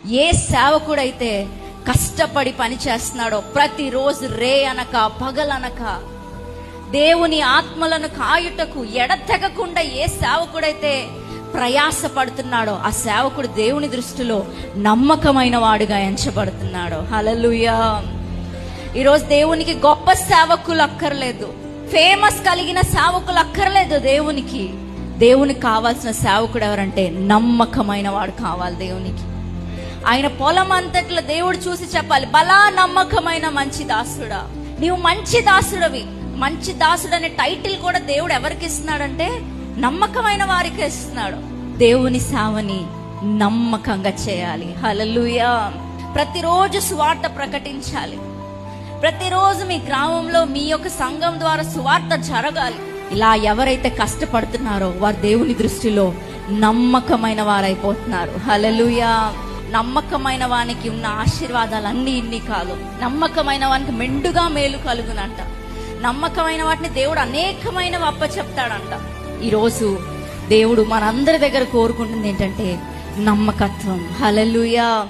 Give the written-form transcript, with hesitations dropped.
ఏ సేవకుడైతే కష్టపడి పని చేస్తున్నాడో, ప్రతిరోజు రే అనక పగలనక దేవుని ఆత్మలను కాయుటకు ఎడతెగకుండా ఏ సేవకుడైతే ప్రయాసపడుతున్నాడో, ఆ సేవకుడు దేవుని దృష్టిలో నమ్మకమైన వాడుగా ఎంచబడుతున్నాడు. హల్లెలూయా. ఈరోజు దేవునికి గొప్ప సేవకులు అక్కర్లేదు, ఫేమస్ కలిగిన సేవకులు అక్కర్లేదు. దేవునికి కావాల్సిన సేవకుడు ఎవరంటే నమ్మకమైన వాడు కావాలి. దేవునికి ఆయన పొలం అంతట్లో దేవుడు చూసి చెప్పాలి, బలా నమ్మకమైన మంచి దాసుడా, నీవు మంచి దాసుడవి. మంచి దాసుడు అనే టైటిల్ కూడా దేవుడు ఎవరికి ఇస్తున్నాడంటే నమ్మకమైన వారికి ఇస్తున్నాడు. దేవుని సేవని నమ్మకంగా చేయాలి. హల్లెలూయా. ప్రతిరోజు సువార్త ప్రకటించాలి. ప్రతిరోజు మీ గ్రామంలో మీ యొక్క సంఘం ద్వారా సువార్త జరగాలి. ఇలా ఎవరైతే కష్టపడుతున్నారో వారు దేవుని దృష్టిలో నమ్మకమైన వారైపోతున్నారు. హల్లెలూయా. నమ్మకమైన వానికి ఉన్న ఆశీర్వాదాలు అన్ని ఇన్ని కాదు. నమ్మకమైన వానికి మెండుగా మేలు కలుగునంట. నమ్మకమైన వాటిని దేవుడు అనేకమైనవి అప్పచెప్తాడంట. ఈరోజు దేవుడు మనందరి దగ్గర కోరుకుంటుంది ఏంటంటే నమ్మకత్వం. హల్లెలూయా.